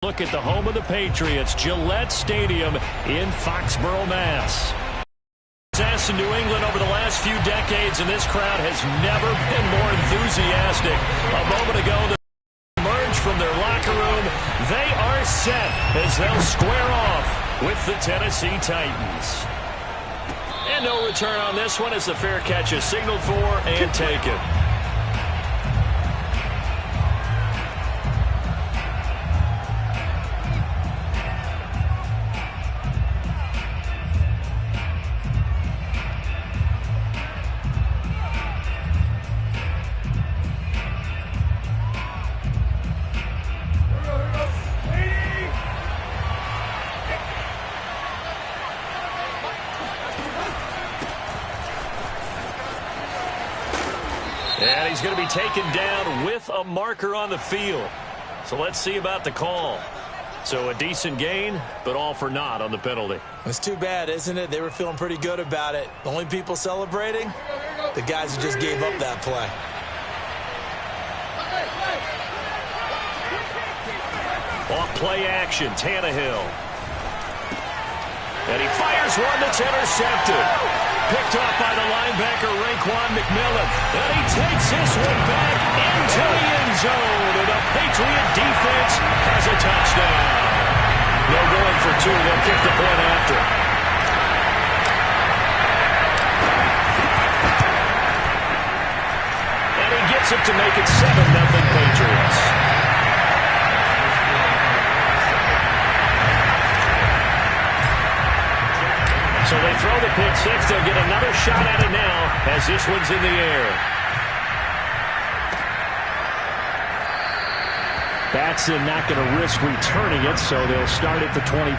Look at the home of the Patriots, Gillette Stadium in Foxborough, Mass. Success in New England over the last few decades, and this crowd has never been more enthusiastic. A moment ago, they emerged from their locker room. They are set as they'll square off with the Tennessee Titans. And no return on this one as the fair catch is signaled for and taken. And he's going to be taken down with a marker on the field. So let's see about the call. So a decent gain, but all for naught on the penalty. It's too bad, isn't it? They were feeling pretty good about it. The only people celebrating, the guys who just gave up that play. Off play action, Tannehill. And he fires one that's intercepted. Picked off by the linebacker, Raekwon McMillan. And he takes this one back into the end zone. And the Patriot defense has a touchdown. No going for two. They'll kick the point after. And he gets it to make it 7-0 Patriots. So they throw the pick six. They'll get another shot at it now as this one's in the air. Batson not going to risk returning it, so they'll start at the 25.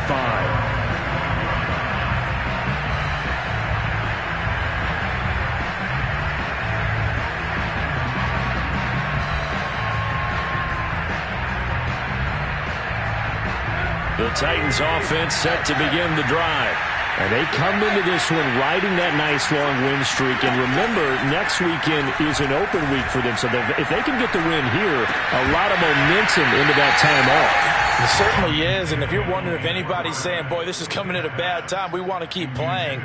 The Titans offense set to begin the drive. And they come into this one riding that nice long win streak. And remember, next weekend is an open week for them. So if they can get the win here, a lot of momentum into that time off. It certainly is. And if you're wondering if anybody's saying, boy, this is coming at a bad time, we want to keep playing,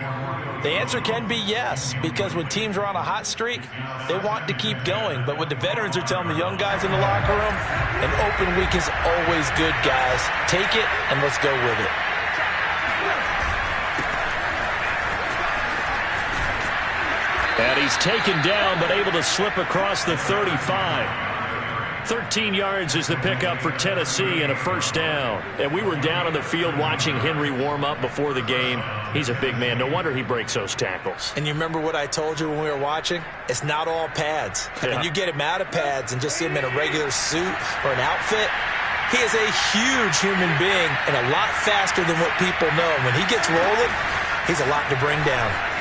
the answer can be yes. Because when teams are on a hot streak, they want to keep going. But what the veterans are telling the young guys in the locker room, an open week is always good, guys. Take it and let's go with it. And he's taken down, but able to slip across the 35. 13 yards is the pickup for Tennessee and a first down. And we were down on the field watching Henry warm up before the game. He's a big man. No wonder he breaks those tackles. And you remember what I told you when we were watching? It's not all pads. Yeah. When you get him out of pads and just see him in a regular suit or an outfit, he is a huge human being and a lot faster than what people know. When he gets rolling, he's a lot to bring down.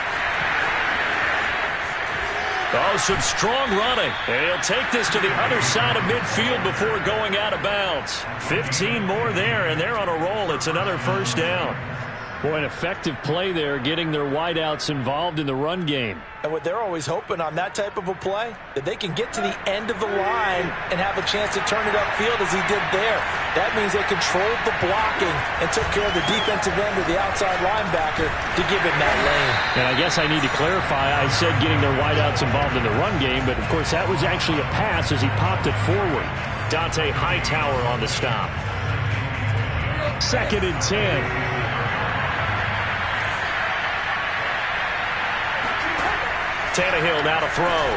Oh, some strong running. And he'll take this to the other side of midfield before going out of bounds. 15 more there, and they're on a roll. It's another first down. Boy, an effective play there, getting their wideouts involved in the run game. And what they're always hoping on that type of a play, that they can get to the end of the line and have a chance to turn it upfield as he did there. That means they controlled the blocking and took care of the defensive end or the outside linebacker to give him that lane. And I guess I need to clarify, I said getting their wideouts involved in the run game, but of course that was actually a pass as he popped it forward. Dante Hightower on the stop. 2nd and 10. Tannehill now to throw.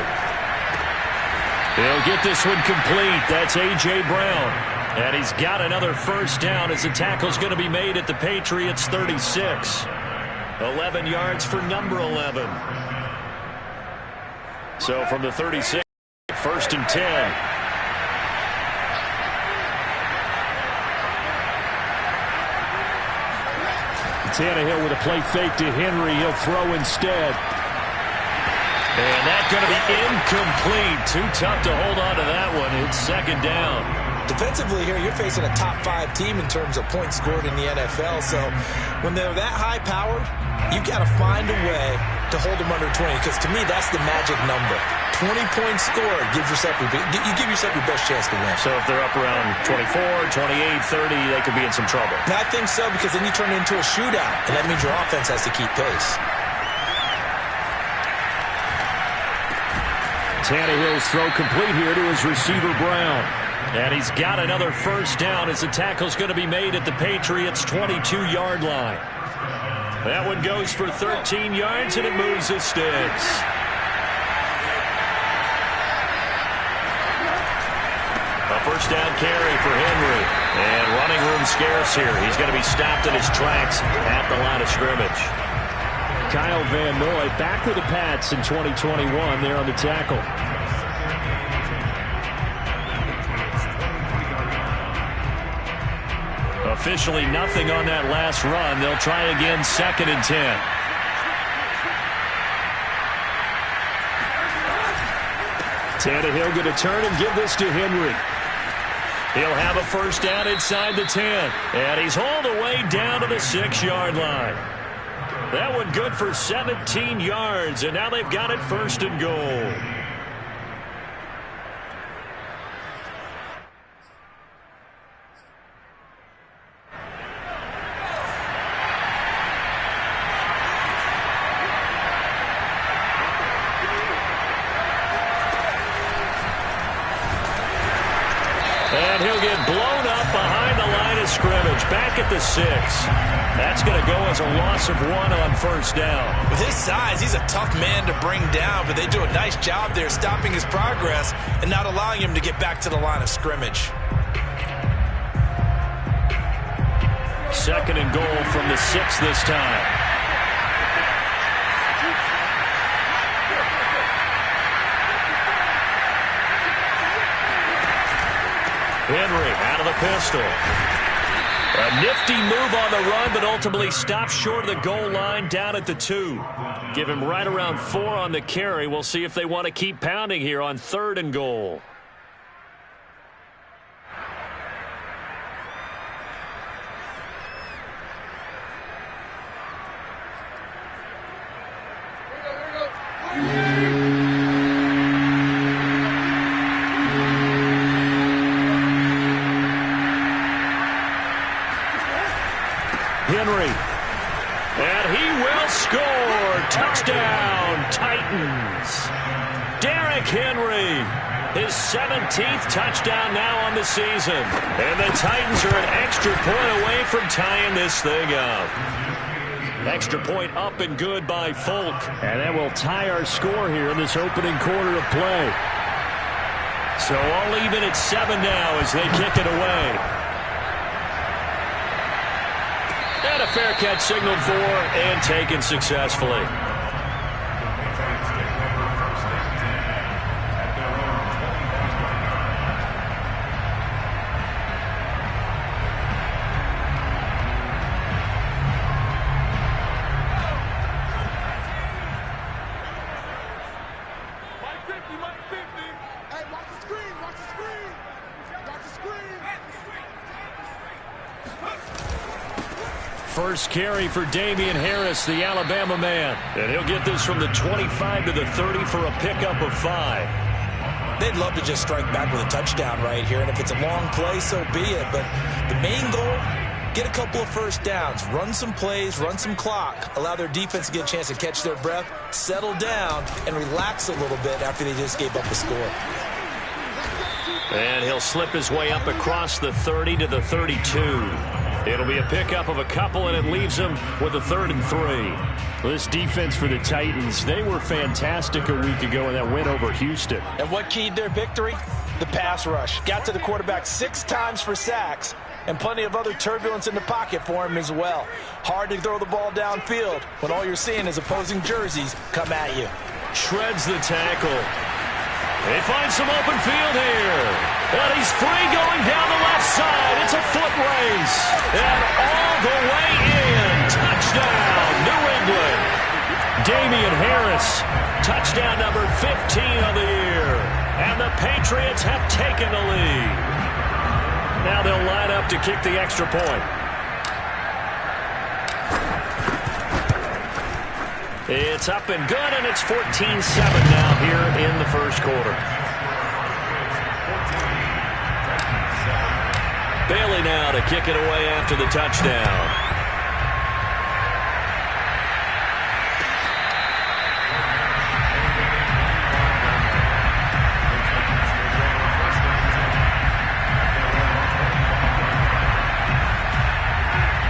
He'll get this one complete. That's A.J. Brown. And he's got another first down as the tackle's going to be made at the Patriots' 36. 11 yards for number 11. So from the 36, 1st and 10. Tannehill with a play fake to Henry. He'll throw instead. And that's going to be incomplete. Too tough to hold on to that one. It's 2nd down. Defensively here, you're facing a top 5 team in terms of points scored in the NFL. So when they're that high-powered, you've got to find a way to hold them under 20, because to me, that's the magic number. 20 points scored, you give yourself your best chance to win. So if they're up around 24, 28, 30, they could be in some trouble. I think so, because then you turn it into a shootout, and that means your offense has to keep pace. Tannehill's throw complete here to his receiver, Brown. And he's got another first down as the tackle's going to be made at the Patriots' 22-yard line. That one goes for 13 yards, and it moves the sticks. A first down carry for Henry. And running room scarce here. He's going to be stopped in his tracks at the line of scrimmage. Kyle Van Noy back with the Pats in 2021 there on the tackle. Officially nothing on that last run. They'll try again, 2nd and 10. Tannehill going to turn and give this to Henry. He'll have a first down inside the 10. And he's hauled away down to the 6-yard line. That one good for 17 yards, and now they've got it 1st and goal. And he'll get blown up behind the line of scrimmage, back at the 6. That's going to go as a loss of 1 on first down. With his size, he's a tough man to bring down, but they do a nice job there stopping his progress and not allowing him to get back to the line of scrimmage. 2nd and goal from the 6 this time. Henry out of the pistol. A nifty move on the run, but ultimately stopped short of the goal line down at the 2. Give him right around 4 on the carry. We'll see if they want to keep pounding here on 3rd and goal. Henry, and he will score. Touchdown, Titans. Derrick Henry, his 17th touchdown now on the season. And the Titans are an extra point away from tying this thing up. Extra point up and good by Folk. And that will tie our score here in this opening quarter of play. So all even at 7 now as they kick it away. And a fair catch signaled for and taken successfully. First carry for Damian Harris, the Alabama man. And he'll get this from the 25 to the 30 for a pickup of 5. They'd love to just strike back with a touchdown right here, and if it's a long play, so be it. But the main goal, get a couple of first downs, run some plays, run some clock, allow their defense to get a chance to catch their breath, settle down, and relax a little bit after they just gave up the score. And he'll slip his way up across the 30 to the 32. It'll be a pickup of a couple, and it leaves him with a 3rd and 3. This defense for the Titans, they were fantastic a week ago in that win over Houston. And what keyed their victory? The pass rush. Got to the quarterback 6 times for sacks, and plenty of other turbulence in the pocket for him as well. Hard to throw the ball downfield when all you're seeing is opposing jerseys come at you. Shreds the tackle. They find some open field here. And he's free going down the left side. It's a foot race. And all the way in. Touchdown, New England. Damian Harris, touchdown number 15 of the year. And the Patriots have taken the lead. Now they'll line up to kick the extra point. It's up and good, and it's 14-7 now here in the first quarter. Bailey now to kick it away after the touchdown.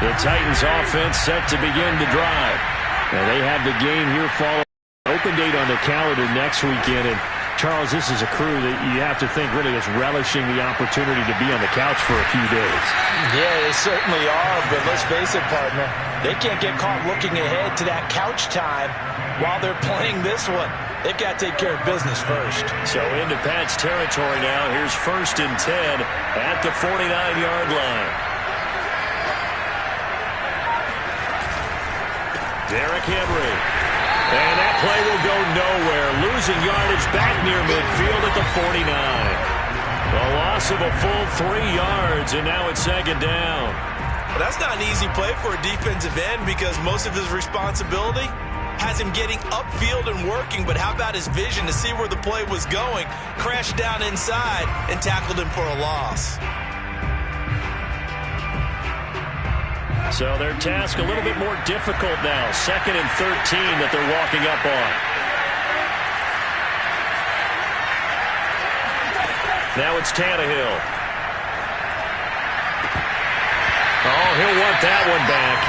The Titans offense set to begin to drive. Now they have the game here following open date on the calendar next weekend. And Charles, this is a crew that you have to think really is relishing the opportunity to be on the couch for a few days. Yeah, they certainly are, but let's face it, partner. They can't get caught looking ahead to that couch time while they're playing this one. They've got to take care of business first. So into Pat's territory now. Here's 1st and 10 at the 49-yard line. Derrick Henry. And that play will go nowhere. Losing yardage back near midfield at the 49. A loss of a full 3 yards, and now it's 2nd down. Well, that's not an easy play for a defensive end because most of his responsibility has him getting upfield and working, but how about his vision to see where the play was going, crashed down inside, and tackled him for a loss. So their task a little bit more difficult now. 2nd and 13 that they're walking up on. Now it's Tannehill. Oh, he'll want that one back.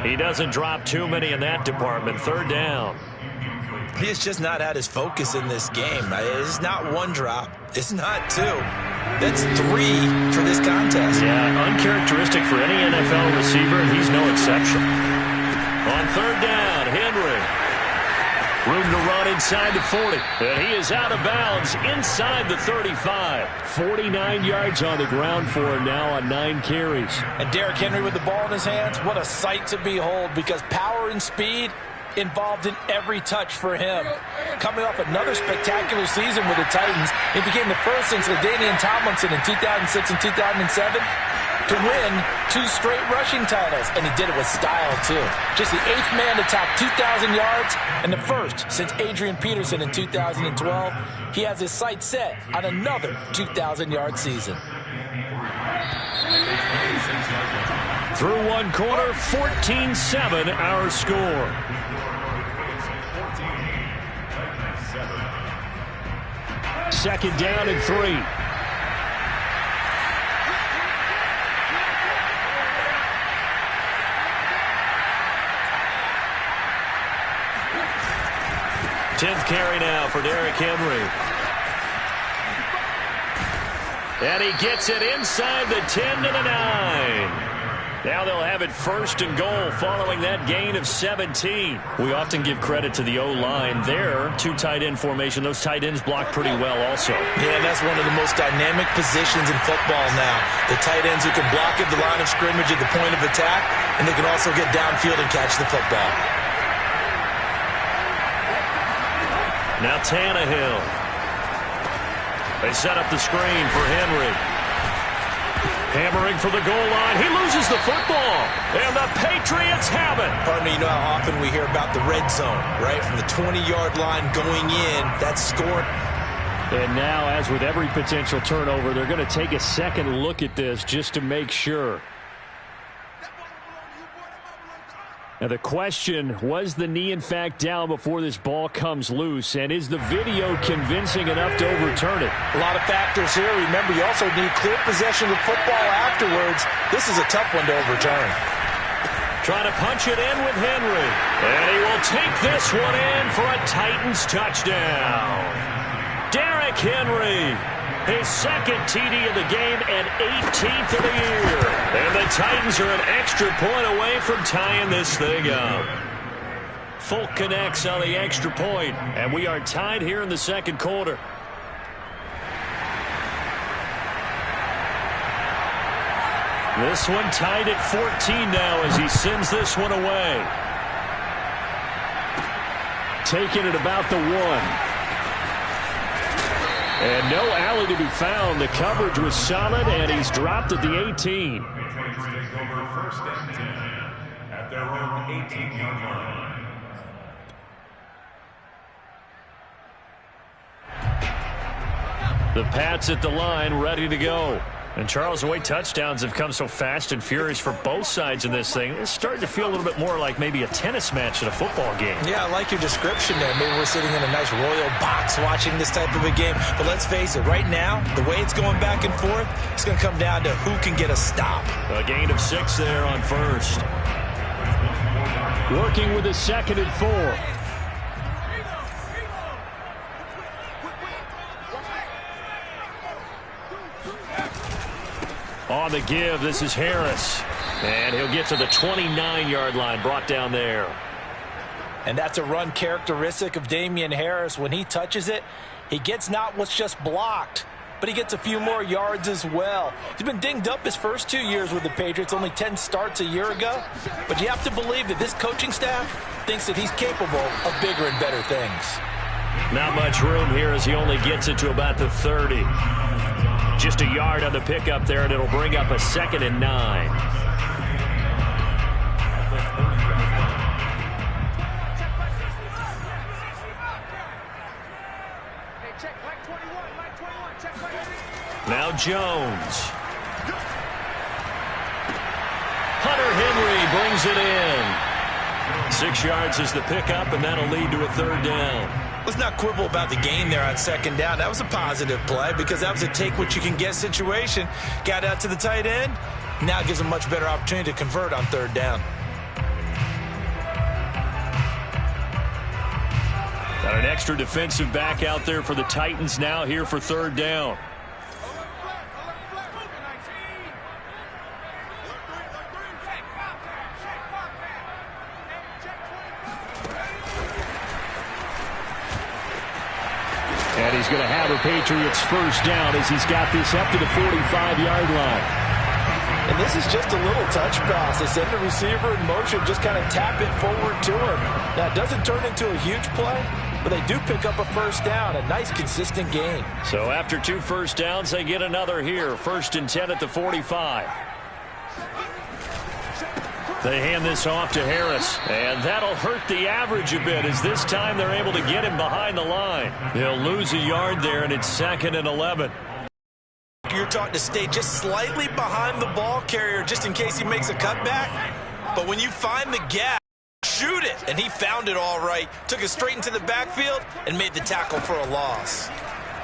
Incomplete. He doesn't drop too many in that department. 3rd down. He has just not had his focus in this game. It's not 1 drop. It's not 2. That's 3 for this contest. Yeah, uncharacteristic for any NFL receiver, and he's no exception. On 3rd down, Henry. Room to run inside the 40. And he is out of bounds inside the 35. 49 yards on the ground for him now on 9 carries. And Derrick Henry with the ball in his hands, what a sight to behold because power and speed involved in every touch for him. Coming off another spectacular season with the Titans, he became the first since LaDainian Tomlinson in 2006 and 2007 to win 2 straight rushing titles, and he did it with style too. Just the 8th man to top 2,000 yards and the first since Adrian Peterson in 2012. He has his sights set on another 2,000-yard season. Through 1 quarter, 14-7 our score. Second down and 3. Tenth carry now for Derrick Henry. And he gets it inside the 10 to the 9. Now they'll have it 1st and goal following that gain of 17. We often give credit to the O-line there. 2 tight end formation. Those tight ends block pretty well also. Yeah, that's one of the most dynamic positions in football now. The tight ends who can block at the line of scrimmage at the point of attack, and they can also get downfield and catch the football. Now Tannehill. They set up the screen for Henry. Hammering for the goal line. He loses the football. And the Patriots have it. Partner, you know how often we hear about the red zone, right? From the 20-yard line going in, that's scored. And now, as with every potential turnover, they're going to take a second look at this just to make sure. Now the question, was the knee in fact down before this ball comes loose? And is the video convincing enough to overturn it? A lot of factors here. Remember, you also need clear possession of football afterwards. This is a tough one to overturn. Trying to punch it in with Henry. And he will take this one in for a Titans touchdown. Derrick Henry. His 2nd TD of the game and 18th of the year. And the Titans are an extra point away from tying this thing up. Folk connects on the extra point, and we are tied here in the 2nd quarter. This one tied at 14 now as he sends this one away. Taking it about the 1. And no alley to be found. The coverage was solid, and he's dropped at the 18. at their own 18-yard line. The Pats at the line, ready to go. And Charles, the way touchdowns have come so fast and furious for both sides in this thing, it's starting to feel a little bit more like maybe a tennis match in a football game. Yeah, I like your description there. Maybe we're sitting in a nice royal box watching this type of a game. But let's face it, right now, the way it's going back and forth, it's going to come down to who can get a stop. A gain of 6 there on first. Working with a 2nd and 4. On the give, this is Harris. And he'll get to the 29-yard line, brought down there. And that's a run characteristic of Damian Harris. When he touches it, he gets not what's just blocked, but he gets a few more yards as well. He's been dinged up his first 2 years with the Patriots, only 10 starts a year ago. But you have to believe that this coaching staff thinks that he's capable of bigger and better things. Not much room here as he only gets it to about the 30. Just a yard on the pickup there, and it'll bring up a 2nd and 9. Now Jones. Hunter Henry brings it in. 6 yards is the pickup, and that'll lead to a 3rd down. Let's not quibble about the gain there on 2nd down. That was a positive play because that was a take-what-you-can-get situation. Got out to the tight end. Now gives a much better opportunity to convert on 3rd down. Got an extra defensive back out there for the Titans now here for 3rd down. And he's going to have a Patriots 1st down as he's got this up to the 45-yard line. And this is just a little touch pass. They send the receiver in motion, just kind of tap it forward to him. Now, it doesn't turn into a huge play, but they do pick up a 1st down, a nice, consistent gain. So after 2 first downs, they get another here. 1st and 10 at the 45. They hand this off to Harris, and that'll hurt the average a bit as this time they're able to get him behind the line. They'll lose a yard there, and it's 2nd and 11. You're taught to stay just slightly behind the ball carrier just in case he makes a cutback. But when you find the gap, shoot it. And he found it all right. Took it straight into the backfield and made the tackle for a loss.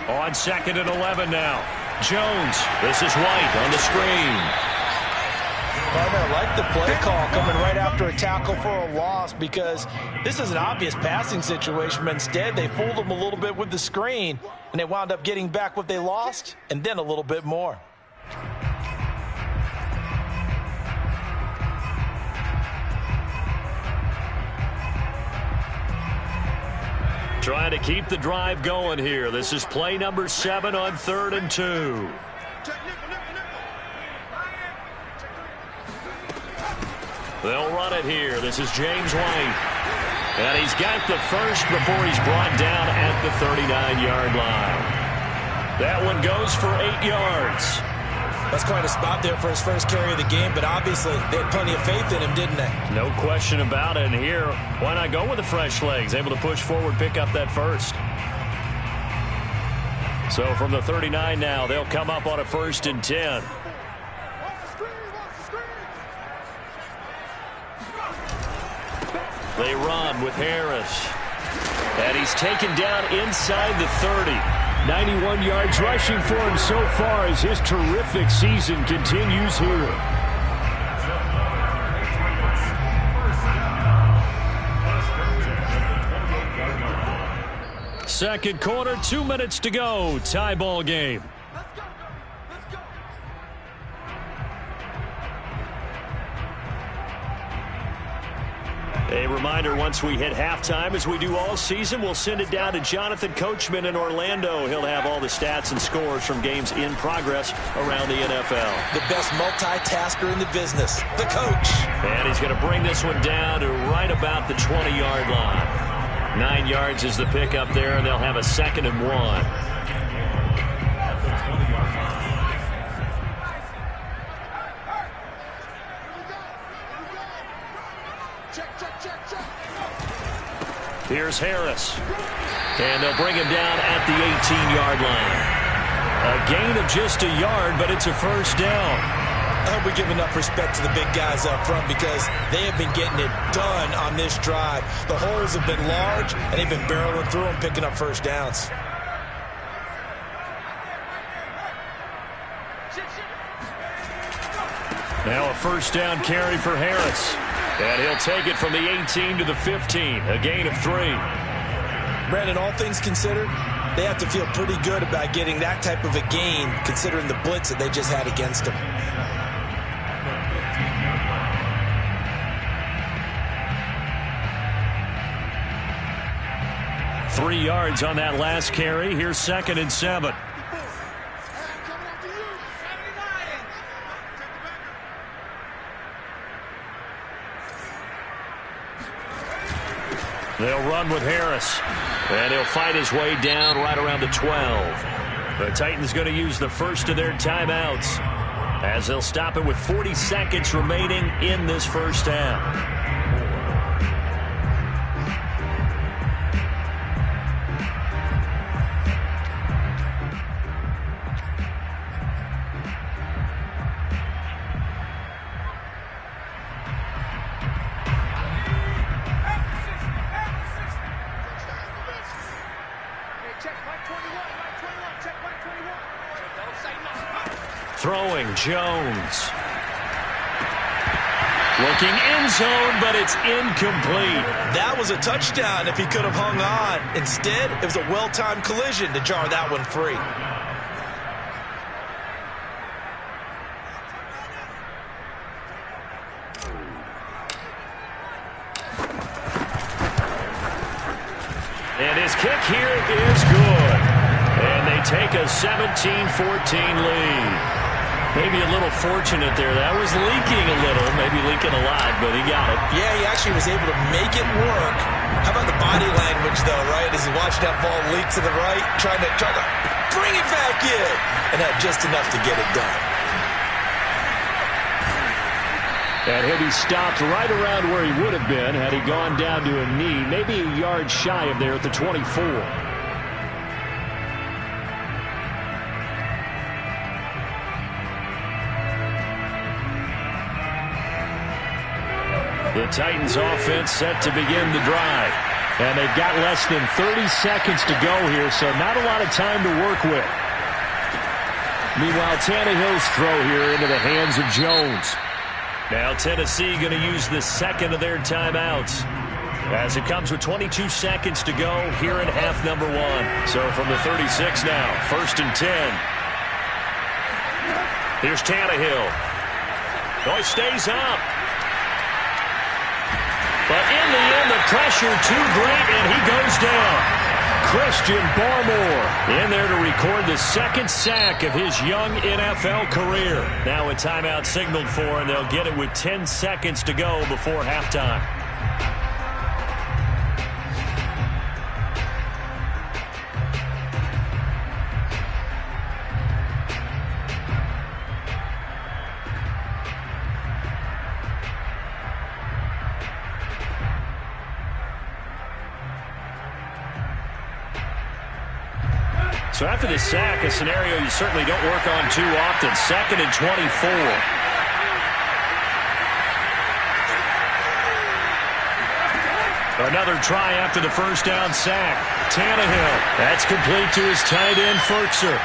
On 2nd and 11 now. Jones. This is White on the screen. I like the play call coming right after a tackle for a loss because this is an obvious passing situation, but instead they fooled him a little bit with the screen, and they wound up getting back what they lost and then a little bit more. Trying to keep the drive going here. This is play number 7 on 3rd and 2. They'll run it here. This is James White. And he's got the 1st before he's brought down at the 39-yard line. That one goes for 8 yards. That's quite a spot there for his first carry of the game, but obviously they had plenty of faith in him, didn't they? No question about it. And here, why not go with the fresh legs? Able to push forward, pick up that 1st. So from the 39 now, they'll come up on a 1st and 10. They run with Harris. And he's taken down inside the 30. 91 yards rushing for him so far as his terrific season continues here. Second quarter, 2 minutes to go. Tie ball game. A reminder, once we hit halftime, as we do all season, we'll send it down to Jonathan Coachman in Orlando. He'll have all the stats and scores from games in progress around the NFL. The best multitasker in the business, the coach. And he's going to bring this one down to right about the 20-yard line. 9 yards is the pickup there, and they'll have a 2nd and 1. Here's Harris. And they'll bring him down at the 18-yard line. A gain of just a yard, but it's a first down. I hope we give enough respect to the big guys up front because they have been getting it done on this drive. The holes have been large, and they've been barreling through them, picking up first downs. Now a first down carry for Harris. And he'll take it from the 18 to the 15, a gain of 3. Brandon, all things considered, they have to feel pretty good about getting that type of a gain considering the blitz that they just had against them. Three yards on that last carry. Here's 2nd and 7. They'll run with Harris. And he'll fight his way down right around the 12. The Titans going to use the first of their timeouts as they'll stop it with 40 seconds remaining in this first half. Throwing Jones. Looking end zone, but it's incomplete. That was a touchdown if he could have hung on. Instead, it was a well-timed collision to jar that one free. And his kick here is good. And they take a 17-14 lead. Maybe a little fortunate there. That was leaking a little, maybe leaking a lot, but he got it. Yeah, he actually was able to make it work. How about the body language, though, right? As he watched that ball leak to the right, trying to bring it back in, and had just enough to get it done. And he'll be stopped right around where he would have been had he gone down to a knee, maybe a yard shy of there at the 24. The Titans offense set to begin the drive. And they've got less than 30 seconds to go here, so not a lot of time to work with. Meanwhile, Tannehill's throw here into the hands of Jones. Now Tennessee going to use the second of their timeouts as it comes with 22 seconds to go here in half number 1. So from the 36 now, 1st and 10. Here's Tannehill. Oh, he stays up. But in the end, the pressure too great, and he goes down. Christian Barmore in there to record the second sack of his young NFL career. Now a timeout signaled for, and they'll get it with 10 seconds to go before halftime. So after the sack, a scenario you certainly don't work on too often. 2nd and 24. Another try after the first down sack. Tannehill. That's complete to his tight end, Ferkser.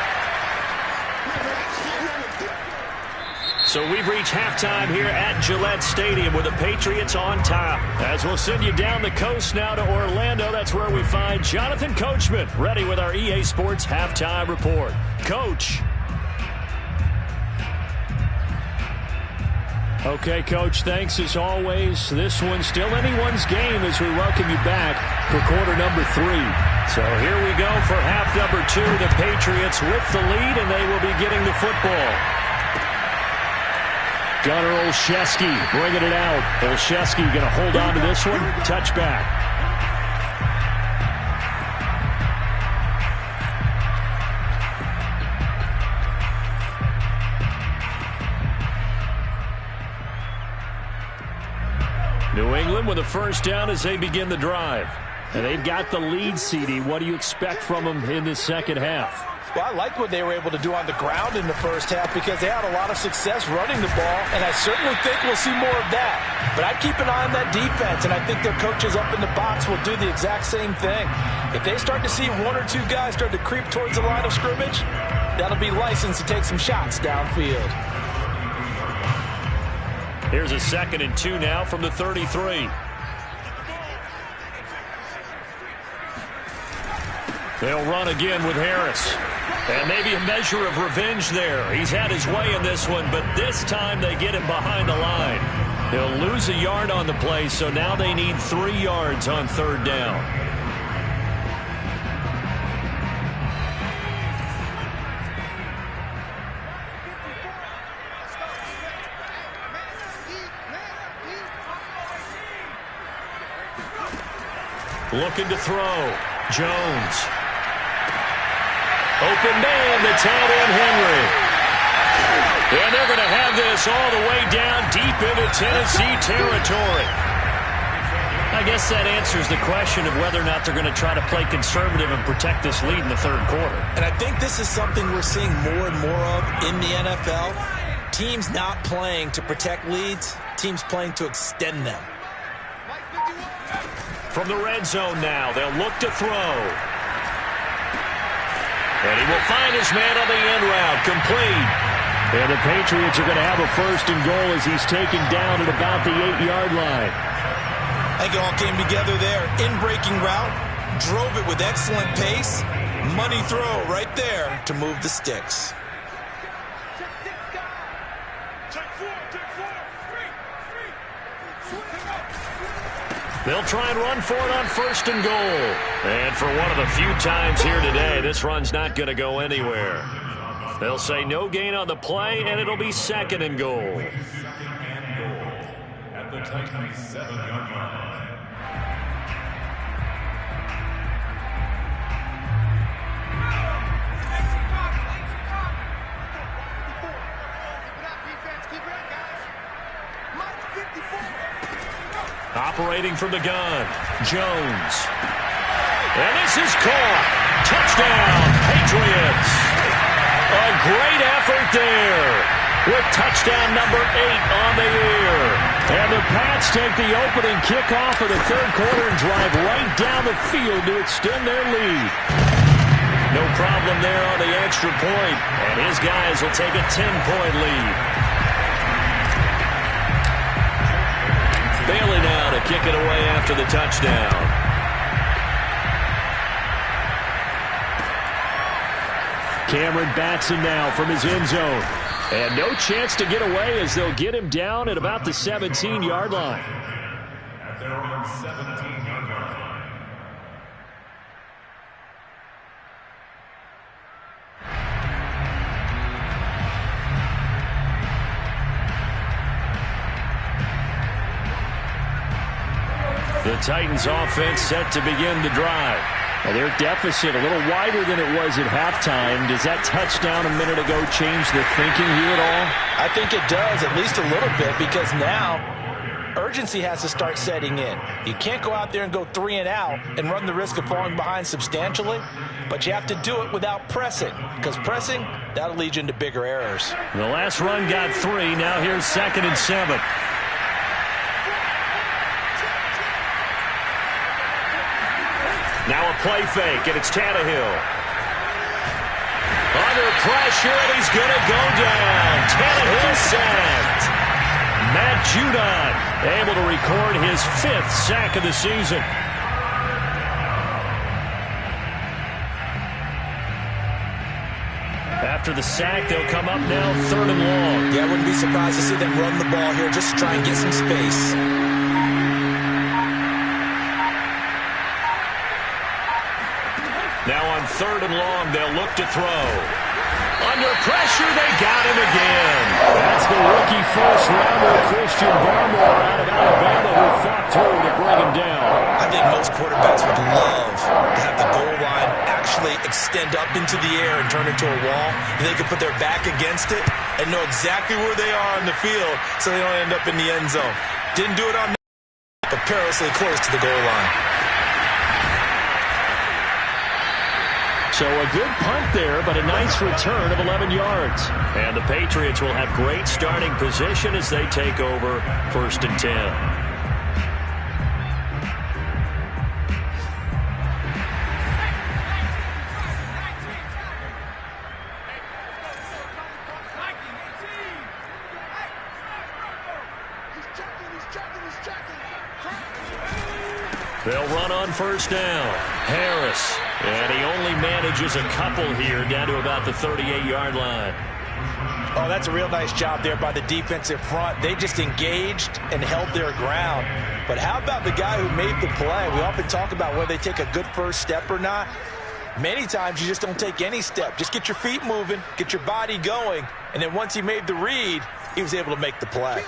So we've reached halftime here at Gillette Stadium with the Patriots on top. As we'll send you down the coast now to Orlando, that's where we find Jonathan Coachman ready with our EA Sports Halftime Report. Coach. Okay, Coach, thanks as always. This one's still anyone's game as we welcome you back for quarter number 3. So here we go for half number 2. The Patriots with the lead, and they will be getting the football. Gunnar Olszewski bringing it out. Olszewski going to hold on to this one. Touchback. New England with a first down as they begin the drive. And they've got the lead, CD. What do you expect from them in this second half? Well, I like what they were able to do on the ground in the first half because they had a lot of success running the ball, and I certainly think we'll see more of that. But I'd keep an eye on that defense, and I think their coaches up in the box will do the exact same thing. If they start to see one or two guys start to creep towards the line of scrimmage, that'll be licensed to take some shots downfield. Here's a 2nd and 2 now from the 33. They'll run again with Harris. And maybe a measure of revenge there. He's had his way in this one, but this time they get him behind the line. They'll lose a yard on the play, so now they need 3 yards on 3rd down. Looking to throw. Jones. Open man, the tight end, Henry. And they're going to have this all the way down deep into Tennessee territory. I guess that answers the question of whether or not they're going to try to play conservative and protect this lead in the 3rd quarter. And I think this is something we're seeing more and more of in the NFL. Teams not playing to protect leads, teams playing to extend them. From the red zone now, they'll look to throw. And he will find his man on the end route, complete. And the Patriots are going to have a 1st and goal as he's taken down at about the 8-yard line. I think it all came together there. In-breaking route, drove it with excellent pace. Money throw right there to move the sticks. They'll try and run for it on 1st and goal. And for one of the few times here today, this run's not going to go anywhere. They'll say no gain on the play, and it'll be 2nd and goal. At the Titans' 7-yard line. Operating from the gun, Jones. And this is caught. Touchdown, Patriots. A great effort there with touchdown number 8 on the year. And the Pats take the opening kickoff of the 3rd quarter and drive right down the field to extend their lead. No problem there on the extra point, and his guys will take a 10-point lead. Bailey now to kick it away after the touchdown. Cameron Batson now from his end zone. And no chance to get away as they'll get him down at about the 17-yard line. At their own 17-yard line. The Titans offense set to begin the drive. Now their deficit a little wider than it was at halftime. Does that touchdown a minute ago change the thinking here at all? I think it does, at least a little bit, because now urgency has to start setting in. You can't go out there and go 3 and out and run the risk of falling behind substantially, but you have to do it without pressing, because pressing, that'll lead you into bigger errors. The last run got 3. Now here's 2nd and 7. Now a play fake, and it's Tannehill. Under pressure, and he's going to go down. Tannehill sacked. Matt Judon able to record his 5th sack of the season. After the sack, they'll come up now 3rd and long. Yeah, I wouldn't be surprised to see them run the ball here just to try and get some space. Now on 3rd and long, they'll look to throw. Under pressure, they got him again. That's the rookie first-rounder, Christian Barmore, out of Alabama, who fought through to bring him down. I think most quarterbacks would love to have the goal line actually extend up into the air and turn into a wall. And they can put their back against it and know exactly where they are on the field so they don't end up in the end zone. Didn't do it on perilously close to the goal line. So a good punt there, but a nice return of 11 yards. And the Patriots will have great starting position as they take over 1st and 10. They'll run on 1st down. Harris. And he only manages a couple here down to about the 38-yard line. Oh, that's a real nice job there by the defensive front. They just engaged and held their ground. But how about the guy who made the play? We often talk about whether they take a good first step or not. Many times you just don't take any step. Just get your feet moving, get your body going, and then once he made the read, he was able to make the play.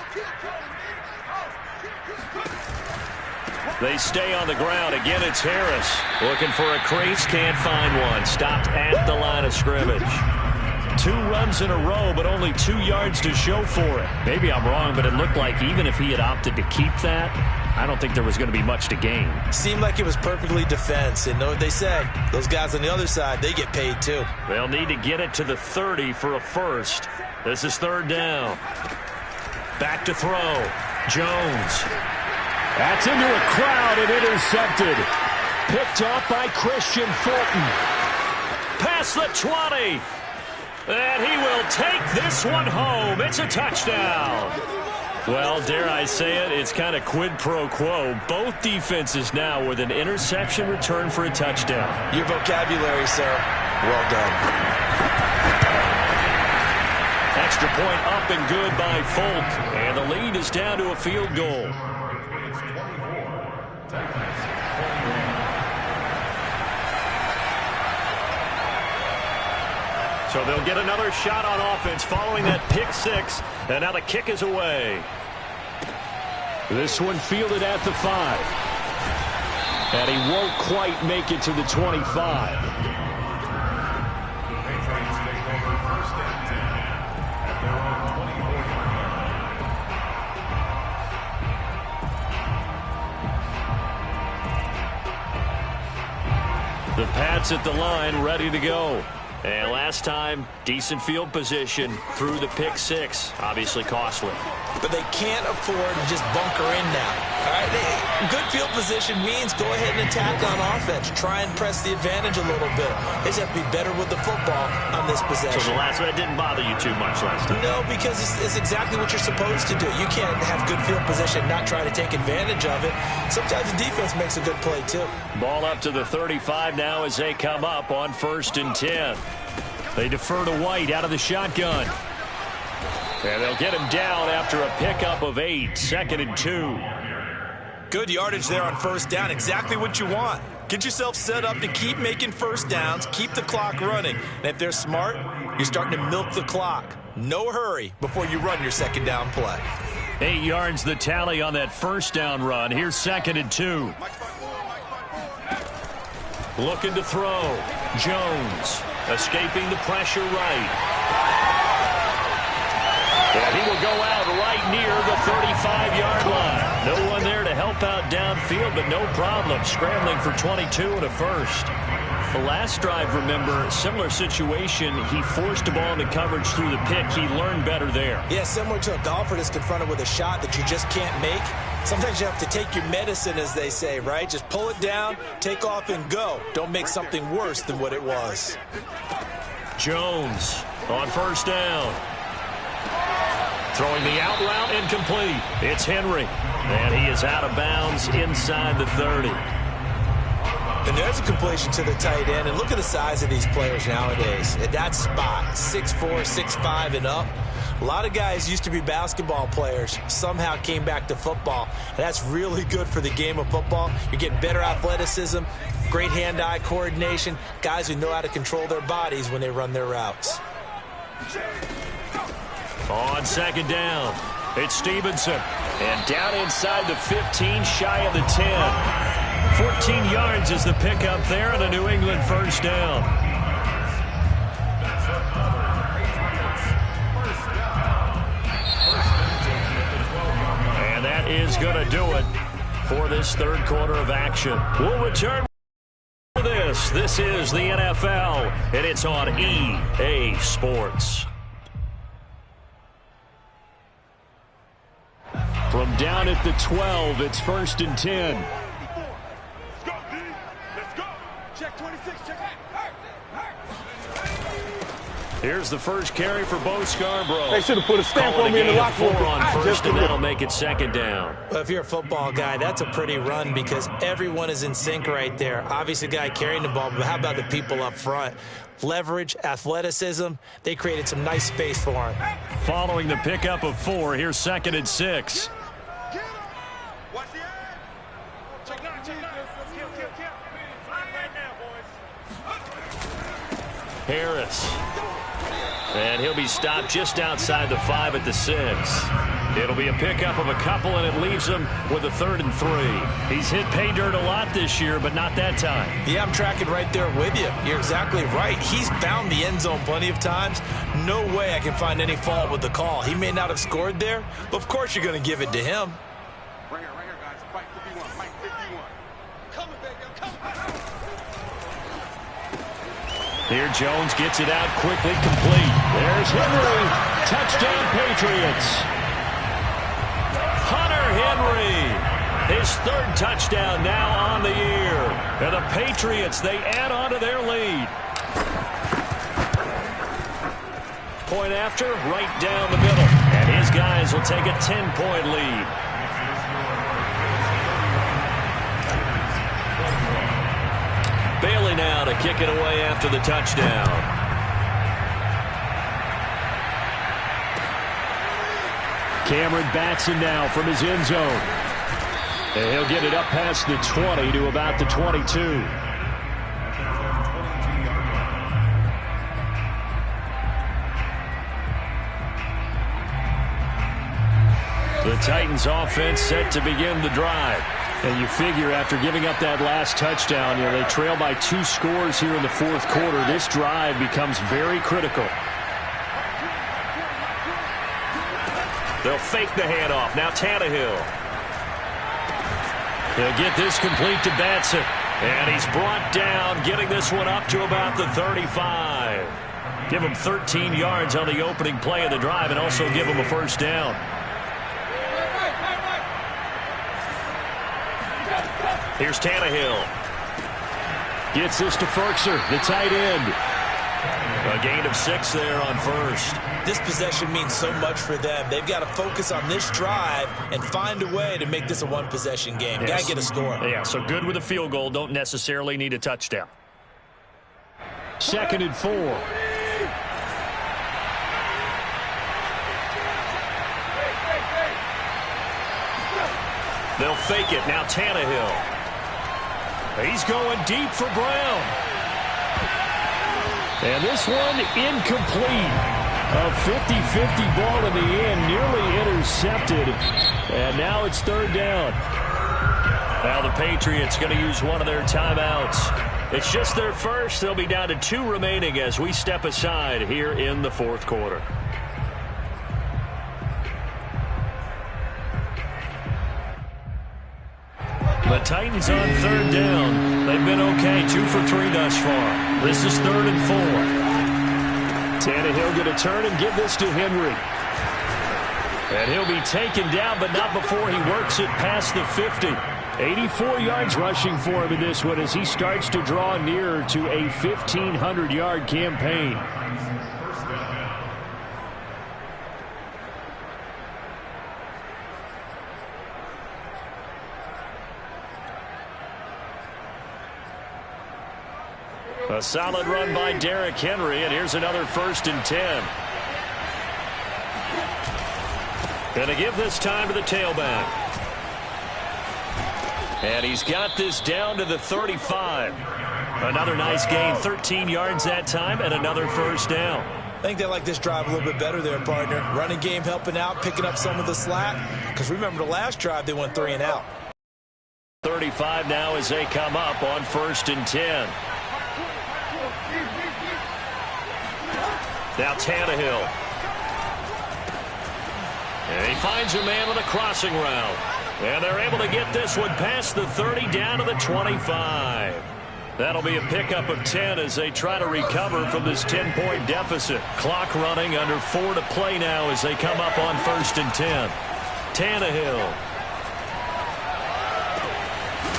They stay on the ground. Again, it's Harris. Looking for a crease, can't find one. Stopped at the line of scrimmage. 2 runs in a row, but only 2 yards to show for it. Maybe I'm wrong, but it looked like even if he had opted to keep that, I don't think there was going to be much to gain. Seemed like it was perfectly defense. And know what they say, those guys on the other side, they get paid too. They'll need to get it to the 30 for a first. This is 3rd down. Back to throw. Jones. That's into a crowd and intercepted. Picked off by Christian Fulton. Past the 20. And he will take this one home. It's a touchdown. Well, dare I say it, it's kind of quid pro quo. Both defenses now with an interception return for a touchdown. Your vocabulary, sir. Well done. Extra point up and good by Folk. And the lead is down to a field goal. So they'll get another shot on offense following that pick 6. And now the kick is away. This one fielded at the 5. And he won't quite make it to the 25. The Pats at the line, ready to go. And last time, decent field position through the pick 6. Obviously costly. But they can't afford to just bunker in now. All right, good field position means go ahead and attack on offense. Try and press the advantage a little bit. They just have to be better with the football on this possession. So the last one didn't bother you too much last time? No, because it's exactly what you're supposed to do. You can't have good field position and not try to take advantage of it. Sometimes the defense makes a good play, too. Ball up to the 35 now as they come up on 1st and 10. They defer to White out of the shotgun. And they'll get him down after a pickup of 8. 2nd and 2. Good yardage there on 1st down. Exactly what you want. Get yourself set up to keep making 1st downs. Keep the clock running. And if they're smart, you're starting to milk the clock. No hurry before you run your 2nd down play. 8 yards the tally on that 1st down run. Here's 2nd and 2. Looking to throw. Jones escaping the pressure right. And he will go out right near the 35-yard line. No one there to help out downfield, but no problem. Scrambling for 22 and a first. The last drive, remember, similar situation. He forced the ball into coverage through the pick. He learned better there. Yeah, similar to a golfer that's confronted with a shot that you just can't make. Sometimes you have to take your medicine, as they say, right? Just pull it down, take off, and go. Don't make something worse than what it was. Jones on 1st down. Throwing the out route incomplete. It's Henry. And he is out of bounds inside the 30. And there's a completion to the tight end. And look at the size of these players nowadays. At that spot, 6'4", 6'5", and up. A lot of guys used to be basketball players, somehow came back to football. And that's really good for the game of football. You're getting better athleticism, great hand-eye coordination, guys who know how to control their bodies when they run their routes. On 2nd down, it's Stevenson. And down inside the 15, shy of the 10. 14 yards is the pickup there on a New England 1st down. And that is going to do it for this third quarter of action. We'll return to this. This is the NFL, and it's on EA Sports. From down at the 12, it's 1st and 10. Let's go, D. Let's go. Check 26. Check that. Here's the first carry for Bo Scarborough. They should have put a stamp on me in the locker room. 4 on first, and that'll make it 2nd down. Well, if you're a football guy, that's a pretty run because everyone is in sync right there. Obviously, the guy carrying the ball, but how about the people up front? Leverage, athleticism, they created some nice space for him. Following the pickup of 4, here's 2nd and 6. Watch the eye. Check 9. Check 9. Kill. Right now, boys. Harris. And he'll be stopped just outside the 5 at the 6. It'll be a pickup of a couple, and it leaves him with a 3rd and 3. He's hit pay dirt a lot this year, but not that time. Yeah, I'm tracking right there with you. You're exactly right. He's found the end zone plenty of times. No way I can find any fault with the call. He may not have scored there, but of course you're going to give it to him. Right here, guys. Fight 51. Fight 51. Coming, baby. I'm coming. Here Jones gets it out quickly, complete. There's Henry. Touchdown, Patriots. Hunter Henry. His 3rd touchdown now on the year. And the Patriots, they add on to their lead. Point after, right down the middle. And his guys will take a 10-point lead. Bailey now to kick it away after the touchdown. Cameron Batson now from his end zone. And he'll get it up past the 20 to about the 22. The Titans offense set to begin the drive. And you figure after giving up that last touchdown, they trail by 2 scores here in the 4th quarter. This drive becomes very critical. They'll fake the handoff. Now Tannehill. He'll get this complete to Batson. And he's brought down, getting this one up to about the 35. Give him 13 yards on the opening play of the drive and also give him a 1st down. Here's Tannehill. Gets this to Ferkser, the tight end. A gain of 6 there on 1st. This possession means so much for them. They've got to focus on this drive and find a way to make this a one-possession game. Yes. Got to get a score. Yeah, so good with a field goal. Don't necessarily need a touchdown. 2nd and 4. They'll fake it. Now Tannehill. He's going deep for Brown. And this one incomplete. A 50-50 ball in the end, nearly intercepted. And now it's 3rd down. Now the Patriots going to use one of their timeouts. It's just their first. They'll be down to 2 remaining as we step aside here in the 4th quarter. The Titans on 3rd down. They've been okay, 2 for 3 thus far. This is 3rd and 4. Tannehill going to turn and give this to Henry. And he'll be taken down, but not before he works it past the 50. 84 yards rushing for him in this one as he starts to draw nearer to a 1,500-yard campaign. A solid run by Derrick Henry, and here's another 1st and 10. Going to give this time to the tailback. And he's got this down to the 35. Another nice gain, 13 yards that time, and another 1st down. I think they like this drive a little bit better there, partner. Running game helping out, picking up some of the slack. Because remember the last drive, they went 3 and out. 35 now as they come up on 1st and 10. Now Tannehill. And he finds a man with a crossing route. And they're able to get this one past the 30 down to the 25. That'll be a pickup of 10 as they try to recover from this 10-point deficit. Clock running, under 4 to play now as they come up on 1st and 10. Tannehill.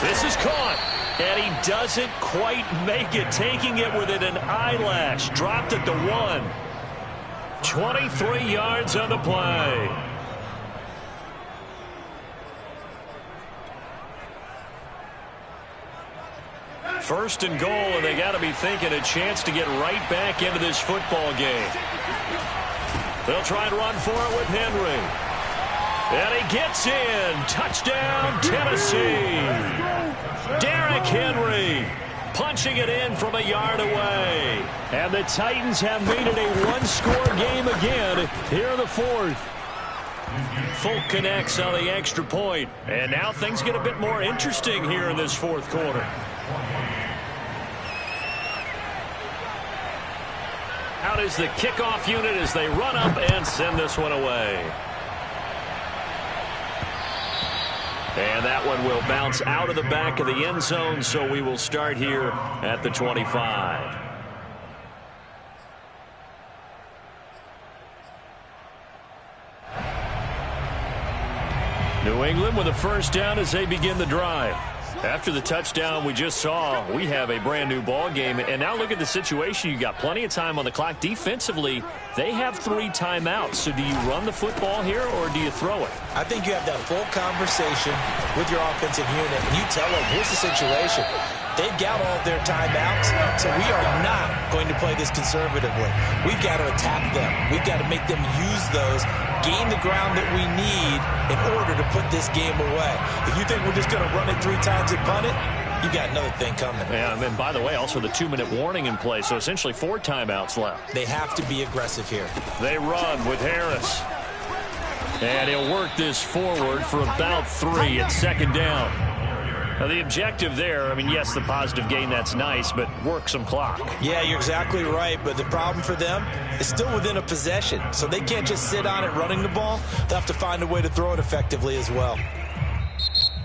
This is caught. And he doesn't quite make it, taking it within an eyelash. Dropped it to 1. 23 yards on the play. First and goal, and they got to be thinking a chance to get right back into this football game. They'll try and run for it with Henry. And he gets in. Touchdown, Tennessee. Derrick Henry punching it in from a yard away. And the Titans have made it a one-score game again here in the 4th. Folk connects on the extra point. And now things get a bit more interesting here in this 4th quarter. Out is the kickoff unit as they run up and send this one away. And that one will bounce out of the back of the end zone, so we will start here at the 25. New England with a first down as they begin the drive. After the touchdown we just saw, we have a brand new ball game. And now look at the situation. You got plenty of time on the clock. Defensively, they have 3 timeouts. So do you run the football here or do you throw it? I think you have that full conversation with your offensive unit, and you tell them, here's the situation. They've got all of their timeouts, so we are not going to play this conservatively. We've got to attack them. We've got to make them use those, gain the ground that we need in order to put this game away. If you think we're just going to run it 3 times and punt it, you got another thing coming. Yeah, and by the way, also the 2-minute warning in play, so essentially 4 timeouts left. They have to be aggressive here. They run with Harris. And he'll work this forward for about 3 at 2nd down. Now, the objective there, I mean, yes, the positive gain, that's nice, but work some clock. Yeah, you're exactly right, but the problem for them is still within a possession, so they can't just sit on it running the ball. They'll have to find a way to throw it effectively as well.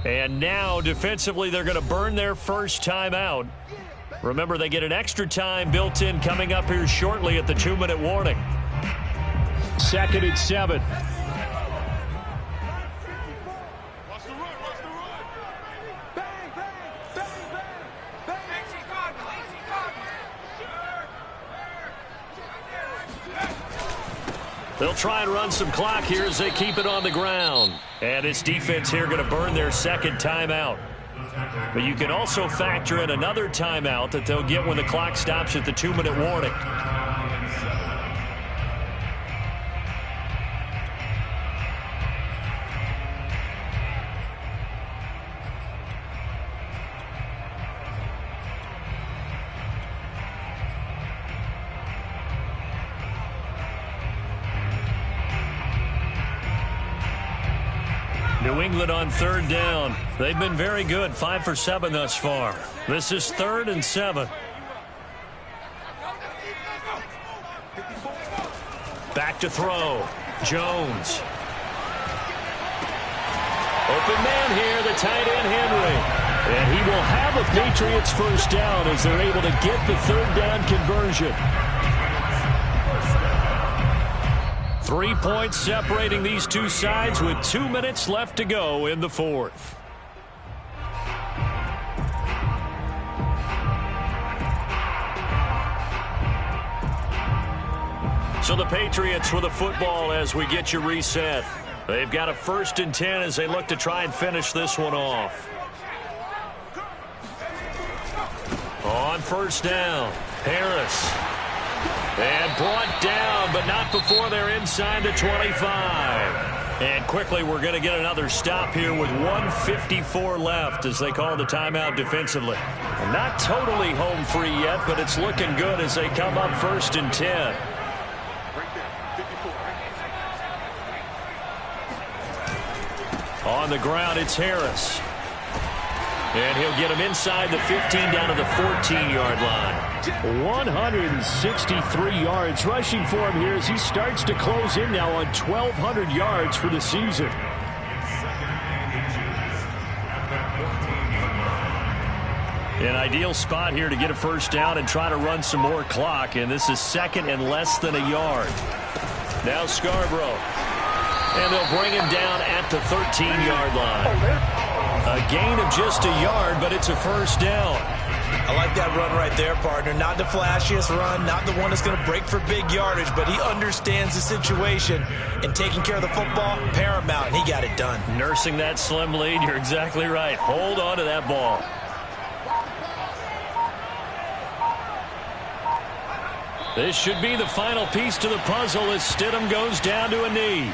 And now, defensively, they're going to burn their first timeout. Remember, they get an extra time built in coming up here shortly at the 2-minute warning. 2nd and 7. They'll try and run some clock here as they keep it on the ground. And this defense here going to burn their 2nd timeout. But you can also factor in another timeout that they'll get when the clock stops at the 2-minute warning. New England on 3rd down. They've been very good, 5 for 7 thus far. This is 3rd and 7. Back to throw. Jones. Open man here, the tight end Henry. And he will have a Patriots first down as they're able to get the 3rd down conversion. 3 points separating these two sides with 2 minutes left to go in the 4th. So the Patriots with the football as we get you reset. They've got a 1st and 10 as they look to try and finish this one off. On 1st down, Harris. And brought down, but not before they're inside the 25. And quickly, we're going to get another stop here with 1:54 left as they call the timeout defensively. And not totally home free yet, but it's looking good as they come up 1st and 10. On the ground, it's Harris. And he'll get him inside the 15 down to the 14-yard line. 163 yards rushing for him here as he starts to close in now on 1,200 yards for the season. An ideal spot here to get a first down and try to run some more clock, and this is second and less than a yard. Now Scarborough. And they'll bring him down at the 13-yard line. A gain of just a yard, but it's a first down. I like that run right there, partner. Not the flashiest run, not the one that's going to break for big yardage, but he understands the situation, and taking care of the football, paramount, and he got it done. Nursing that slim lead, you're exactly right. Hold on to that ball. This should be the final piece to the puzzle as Stidham goes down to a knee.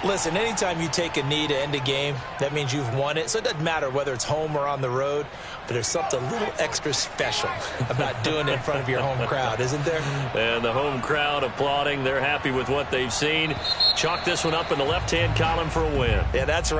Listen, anytime you take a knee to end a game, that means you've won it. So it doesn't matter whether it's home or on the road, but there's something a little extra special about doing it in front of your home crowd, isn't there? And the home crowd applauding. They're happy with what they've seen. Chalk this one up in the left-hand column for a win. Yeah, that's right.